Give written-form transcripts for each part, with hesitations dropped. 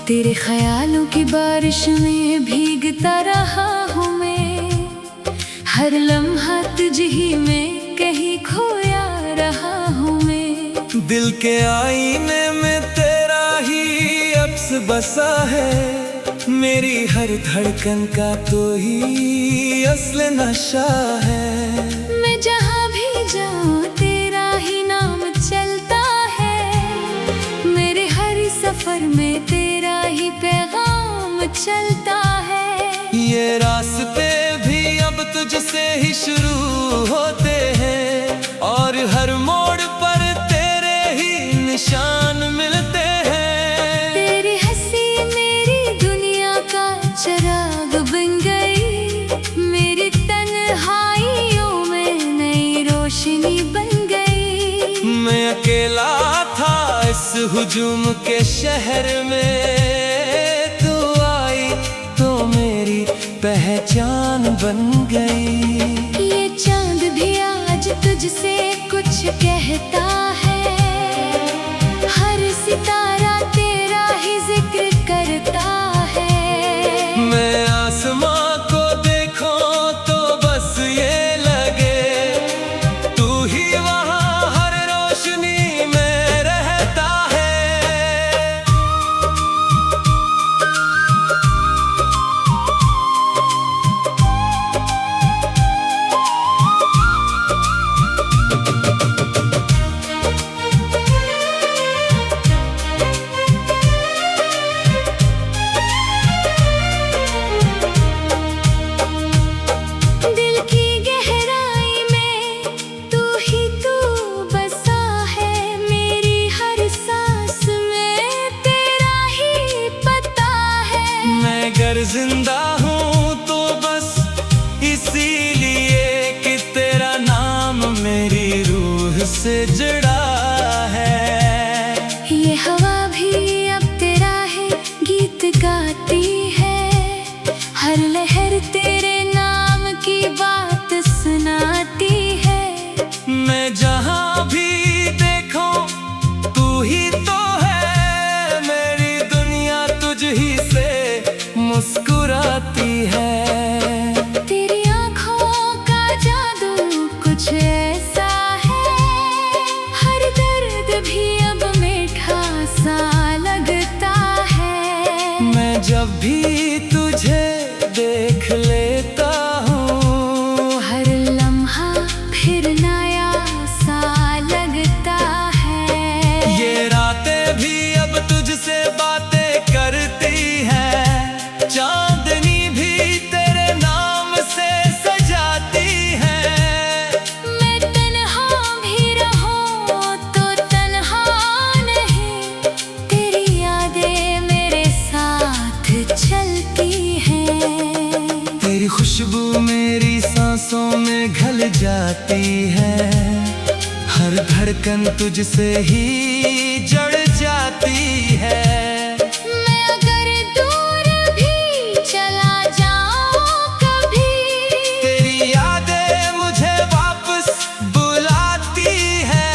तेरे ख्यालों की बारिश में भीगता रहा हूँ मैं, हर लम्हा तुझ ही में कहीं खोया रहा हूँ मैं। दिल के आईने में तेरा ही अक्स बसा है, मेरी हर धड़कन का तो ही असल नशा है। मैं जहाँ भी जाऊँ तेरा ही नाम चलता है, मेरे हर सफर में तेरा ही पैगाम चलता है। ये रास्ते भी अब तुझसे ही शुरू होते हैं, और हर मोड़ पर तेरे ही निशान मिलते हैं। तेरी हंसी मेरी दुनिया का चिराग बन गई, मेरी तन्हाइयों में नई रोशनी बन गई। मैं अकेला था इस हुजूम के शहर में, तू आई तो मेरी पहचान बन गई। ये चांद भी आज तुझसे कुछ कहता है, हर सितारा तेरा ही जिक्र करता है। मैं आसमां को देखूं तो बस ये लगे, तू ही वहाँ हर रोशनी में रहता है। दिल की गहराई में तू ही तू बसा है, मेरी हर सांस में तेरा ही पता है। मैं गर जिंदा हूँ तो बस इसीलिए कि तेरा नाम मेरी रूह से जुड़ा है। ये हवा भी अब तेरा है गीत गाती है, हर लहर तेरे नाम की बात सुनाती है। मैं जहाँ भी देखूं तू ही तो है, मेरी दुनिया तुझ ही से मुस्कुराती है। तेरी आँखों का जादू कुछ ऐसा है, हर दर्द भी अब मीठा सा लगता है। मैं जब भी तुझे देख लेता हूँ, हर लम्हा फिर नया सा लगता है। ये रातें भी अब तुझसे बातें करती है, चांदनी भी तेरे नाम से सजाती है। मैं तन्हा भी रहूं तो तन्हा नहीं, तेरी यादें मेरे साथ चलती हैं। तेरी खुशबू मेरी सांसों में घुल जाती है, हर धड़कन तुझसे ही जुड़ जाती है। मैं अगर दूर भी चला जाऊं कभी, तेरी यादें मुझे वापस बुलाती है।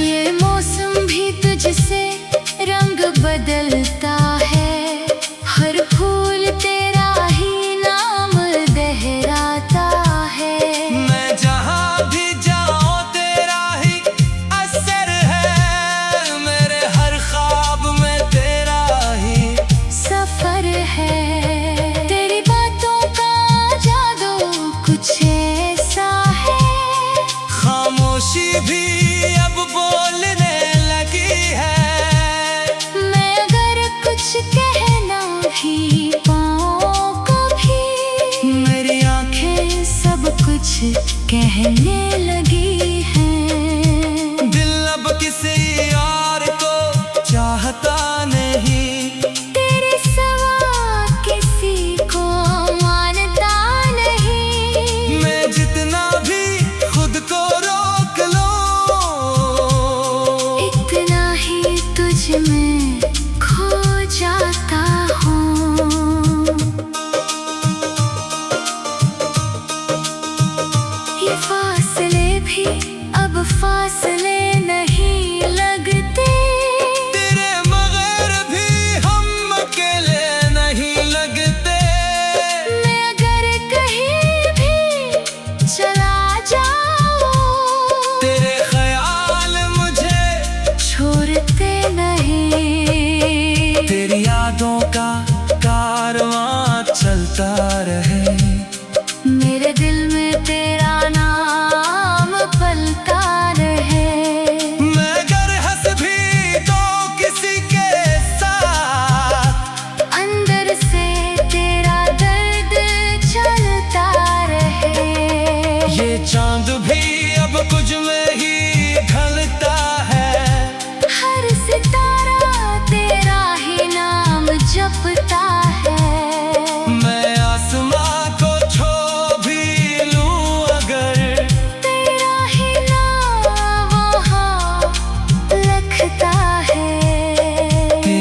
ये मौसम भी तुझसे रंग बदलता है, हर फूल तेरा ही नाम लहराता है। मैं जहाँ भी जाऊँ तेरा ही असर है, मेरे हर ख्वाब में तेरा ही सफर है। तेरी बातों का जादू कुछ ऐसा है, खामोशी भी अब बोलने लगी है। मैं अगर कुछ कहना भी पाऊं कभी, मेरी आंखें सब कुछ कहने लगी हैं। दिल अब किसी और को चाहता नहीं, तेरे सिवा किसी को मानता नहीं। मैं जितना भी खुद को रोक लूं, इतना ही तुझ में खो जाता हूँ। ये फासले भी अब फासले नहीं लगते, तेरे मगर भी हम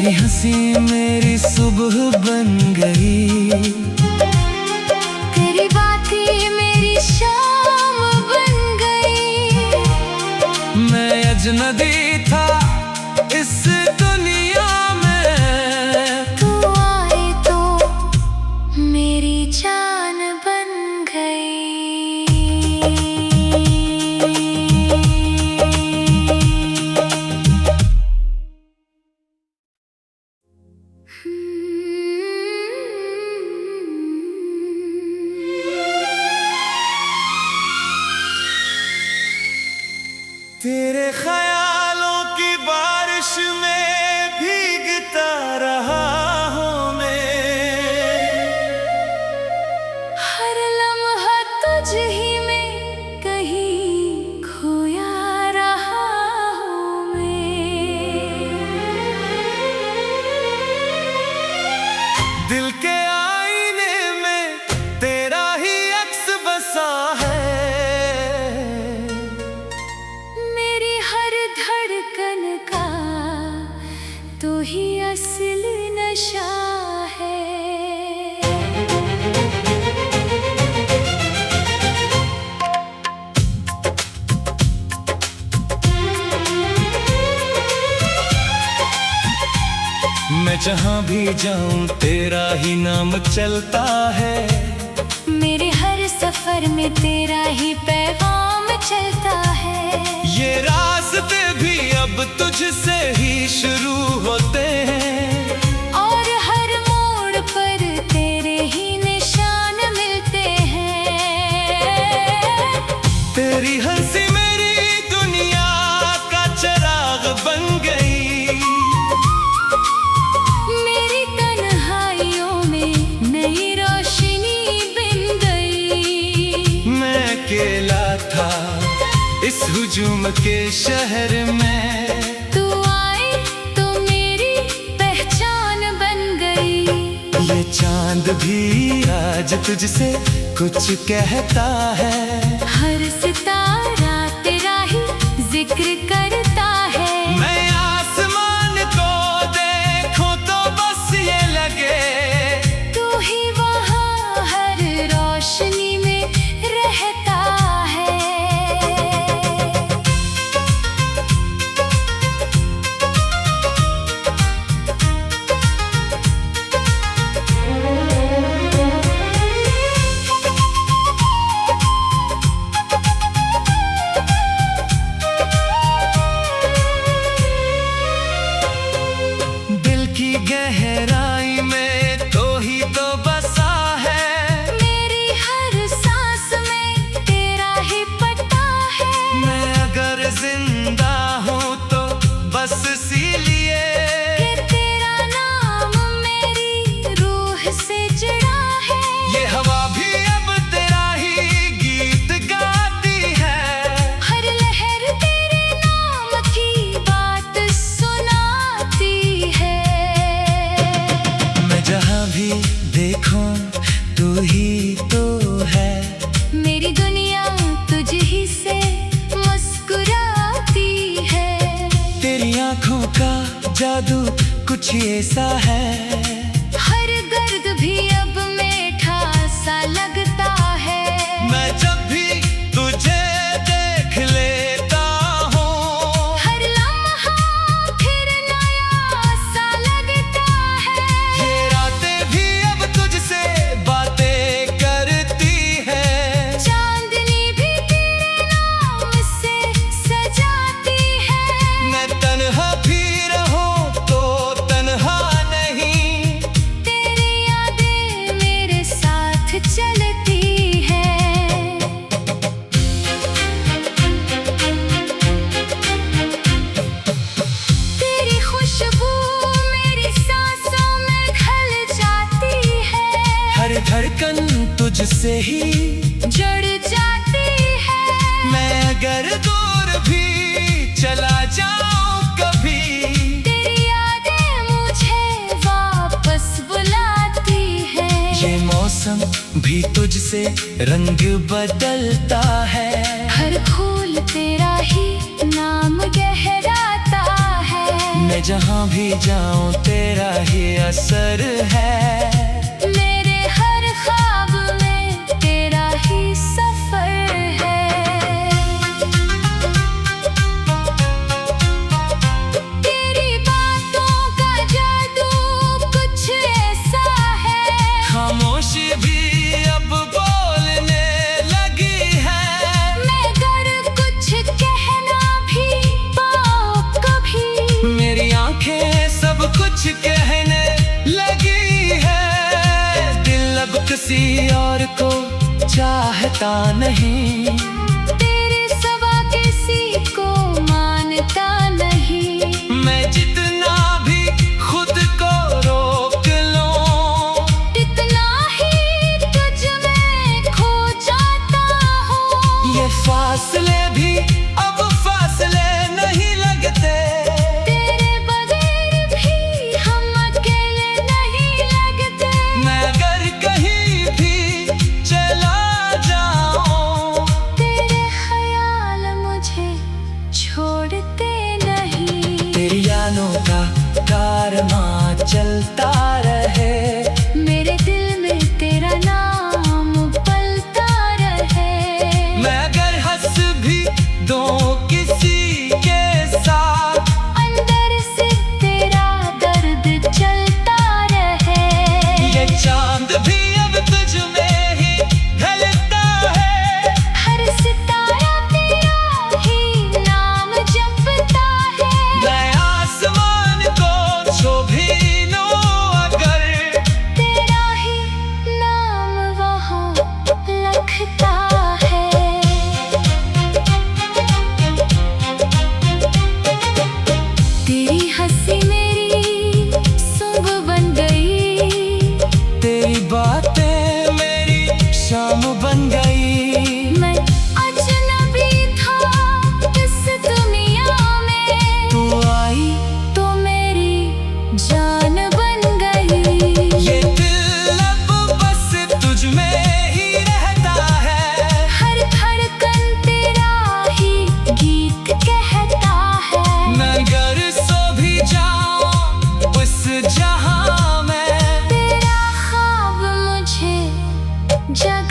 तेरी हंसी मेरी सुबह बन गई, तेरी बातें मेरी शाम बन गई। मैं अजनबी था इस दुनिया में, तू आए तो मेरी जान बन गई। तेरे ख्यालों की बारिश में भीगता रहा हूँ मैं, हर लम्हा तुझ ही में कहीं खोया रहा हूँ मैं। दिल के आईने में तेरा ही अक्स बसा है, मेरी हर धड़कन का तू ही असल नशा है। मैं जहाँ भी जाऊँ तेरा ही नाम चलता है, मेरे हर सफर में तेरा ही पैगाम चलता है। ये रास्ते भी अब तुझसे ही शुरू होते हैं, और हर मोड़ पर तेरे ही निशान मिलते हैं। तेरी हंसी मेरी दुनिया का चिराग बन गई, मेरी तन्हाइयों में नई रोशनी बन गई। मैं अकेला था इस हुजूम के शहर में, तू आई तो मेरी पहचान बन गई। ये चांद भी आज तुझसे कुछ कहता है, हर सितारा तेरा ही जिक्र करता है। मैं आसमान को देखूं तो बस ये लगे, तू ही वहाँ हर रोशनी में रहता है। दिल की गहराई में तो ही तो बसा है, मेरी हर सांस में तेरा ही पता है। मैं अगर जिंदा हूँ तो बस इसीलिए कि तेरा नाम मेरी रूह से जुड़ा है। ये हवा भी अब तेरा ही गीत गाती है, हर लहर तेरे नाम की बात सुनाती है। मैं जहाँ भी देखूं तू ही तो है, मेरी दुनिया तुझ ही से मुस्कुराती है। तेरी आंखों का जादू कुछ ऐसा है, हर दर्द भी अब मीठा सा लगता है। मैं जब भी तुझे देख लेता हूँ, हर लम्हा फिर नया सा लगता है। ये रातें भी अब तुझसे बातें करती है, चांदनी भी तेरे नाम से सजाती है। मैं तन्हा भी रहूं तो तन्हा नहीं, तेरी यादें मेरे साथ चलती है। तेरी खुशबू मेरी सांसों में ढल जाती है। हर धड़कन तुझसे ही जुड़ जाती है। मैं अगर दूर भी चला जाऊं कभी, तेरी यादें मुझे वापस बुलाती है। ये मौसम भी तुझसे रंग बदलता है, हर फूल तेरा ही नाम गहराता है। मैं जहाँ भी जाऊँ तेरा ही असर है। मेरे हर ख्वाब में तेरा ही सफर है। तेरी बातों का जादू कुछ ऐसा है, खामोशी भी अब बोलने लगी है। मैं अगर कुछ कहना भी पाऊं कभी, मेरी आंखें सब कुछ कहने लगी है। दिल अब किसी और को चाहता नहीं, तेरे सिवा किसी को मानता नहीं। मैं जितना भी खुद को रोक लूं, इतना ही तुझ में खो जाता हूँ। ये फासले भी अब फासले नहीं लगते। तेरे बगैर भी हम अकेले नहीं लगते। मैं अगर कहीं भी चला जाऊं, तेरे ख्याल मुझे छोड़ते नहीं। तेरी यादों का कारवां चलता रहे। मेरे दिल में तेरा नाम पलता रहे। मैं अगर हंस भी दूं किसी के साथ, अंदर से तेरा दर्द चलता रहे। ये चांद भी अब तुझ में ही ढलता है। हर सितारा तेरा ही नाम जपता है। मैं आसमान को छू भी लूं अगर, तेरा ही नाम वहाँ लिखता है। तेरी हंसी मेरी सुबह बन गई, तेरी बातें मेरी शाम बन गई। मैं अजनबी था इस दुनिया में, तू आई तो मेरी जान बन गई। ये दिल अब बस तुझ में ही रहता है। हर धड़कन तेरा ही गीत कहता है। मैं अगर सो भी जाऊं उस जहां में, तेरा ख्वाब मुझे जगा